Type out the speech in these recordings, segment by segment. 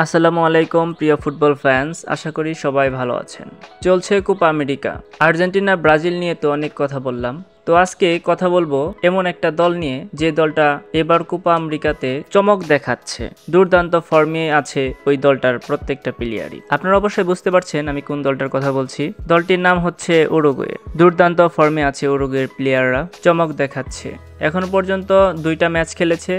আসসালামু আলাইকুম প্রিয় ফুটবল ফ্যান্স, আশা করি সবাই ভালো আছেন। চলছে কোপা আমেরিকা। আর্জেন্টিনা ব্রাজিল নিয়ে তো অনেক কথা বললাম, তো আজকে কথা বলবো এমন একটা দল নিয়ে যে দলটা এবার কোপা আমেরিকাতে চমক দেখাচ্ছে। দুর্দান্ত ফর্মে আছে ওই দলটার প্রত্যেকটা প্লেয়ারই। আপনারা অবশ্যই বুঝতে পারছেন আমি কোন দলটার কথা বলছি। দলটির নাম হচ্ছে উরুগুয়ে। দুর্দান্ত ফর্মে আছে উরুগুয়ের প্লেয়াররা, চমক দেখাচ্ছে। এখন পর্যন্ত 2টা ম্যাচ খেলেছে,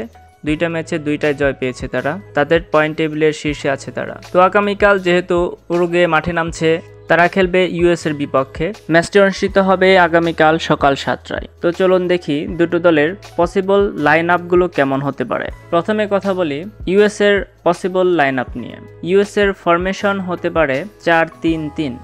2টা ম্যাচে 2টায় জয় পেয়েছে তারা। তাদের পয়েন্ট টেবিলের শীর্ষে আছে তারা। তো আগামীকাল যেহেতু উরুগুয়ে মাঠে নামছে, তারা খেলবে ইউএস এর বিপক্ষে। ম্যাচটি অনুষ্ঠিত হবে আগামীকাল সকাল 7টায়। তো চলুন দেখি দুটো দলের পসিবল লাইন আপগুলো কেমন হতে পারে। প্রথমে কথা বলি ইউএস এর পসিবল লাইন আপ নিয়ে। ইউএস এর ফরমেশন হতে পারে 4-3-3,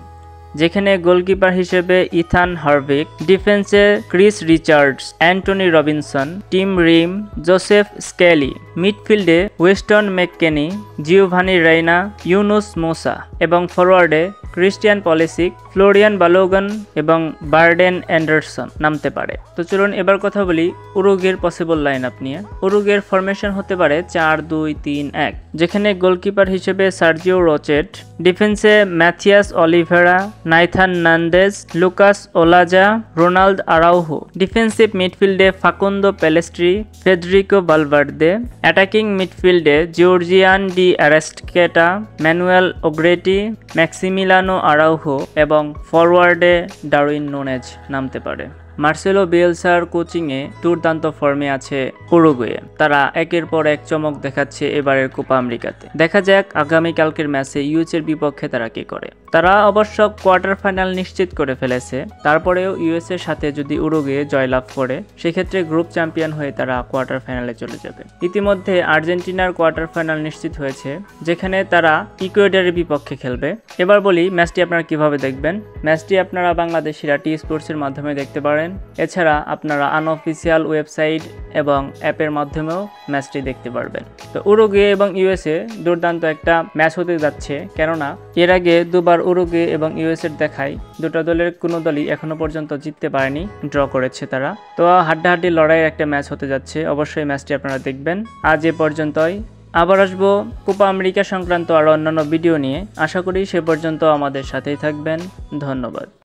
যেখানে গোলকিপার হিসেবে ইথান হারভিক, ডিফেন্সে Chris Richards, Antonny Robinson, Tim Ream, Joseph Scally, মিডফিল্ডে Weston McKennie, Giovanni Reyna, Yunus Musah এবং ফরওয়ার্ডে ক্রিস্টিয়ান পলিসিক, ফ্লোরিয়ান বালোগান এবং বার্ডেন অ্যান্ডারসন নামতে পারে। তো চলুন এবার কথা বলি উরুগুয়ের পসিবল লাইন আপ নিয়ে। উরুগুয়ের ফরমেশন হতে পারে 4-2-3-1, যেখানে গোলকিপার হিসেবে সার্জিও রোচেট, ডিফেন্সে Matias Olivera, Nahitan Nandez, Lucas Olaza, Ronald Araujo, defensive মিডফিল্ডে Facundo Pellistri, Federico Valverde, attacking মিডফিল্ডে Giorgian De Arrascaeta, Manuel Ugarte, Maximiliano Araujo এবং ফরওয়ার্ডে ডারউইন নুনেজ নামতে পারে। মার্সেলো বিয়েলসার কোচিংয়ে দুর্দান্ত ফর্মে আছে উরুগুয়ে। তারা একের পর এক চমক দেখাচ্ছে এবারের কোপা আমেরিকাতে। দেখা যাক আগামীকালকের ম্যাচে ইউএস এর বিপক্ষে তারা কি করে। তারা অবশ্য কোয়ার্টার ফাইনাল নিশ্চিত করে ফেলেছে। তারপরেও ইউএস এর সাথে যদি উরুগুয়ে জয়লাভ করে, সেক্ষেত্রে গ্রুপ চ্যাম্পিয়ন হয়ে তারা কোয়ার্টার ফাইনালে চলে যাবে। ইতিমধ্যে আর্জেন্টিনার কোয়ার্টার ফাইনাল নিশ্চিত হয়েছে, যেখানে তারা ইকুয়েডরের বিপক্ষে খেলবে। এবার বলি ম্যাচটি আপনারা কিভাবে দেখবেন। ম্যাচটি আপনারা বাংলাদেশিরা টি স্পোর্টসের মাধ্যমে দেখতে পারেন। এছাড়া আপনারা আনঅফিসিয়াল ওয়েবসাইট এবং অ্যাপের মাধ্যমেও ম্যাচটি দেখতে পারবেন। তো উরুগুয়ে এবং ইউএসএ দুর্দান্ত একটা ম্যাচ হতে যাচ্ছে, কেননা এর আগে দুবার উরুগুয়ে এবং ইউএসএর দেখায় দুটো দলের কোনো দলই এখনো পর্যন্ত জিততে পারেনি, ড্র করেছে তারা। তো হাড্ডাহাড্ডি লড়াইয়ের একটা ম্যাচ হতে যাচ্ছে, অবশ্যই ম্যাচটি আপনারা দেখবেন। আজ এ পর্যন্তই। আবার আসবো কোপা আমেরিকা সংক্রান্ত আরও অন্যান্য ভিডিও নিয়ে। আশা করি সে পর্যন্ত আমাদের সাথেই থাকবেন। ধন্যবাদ।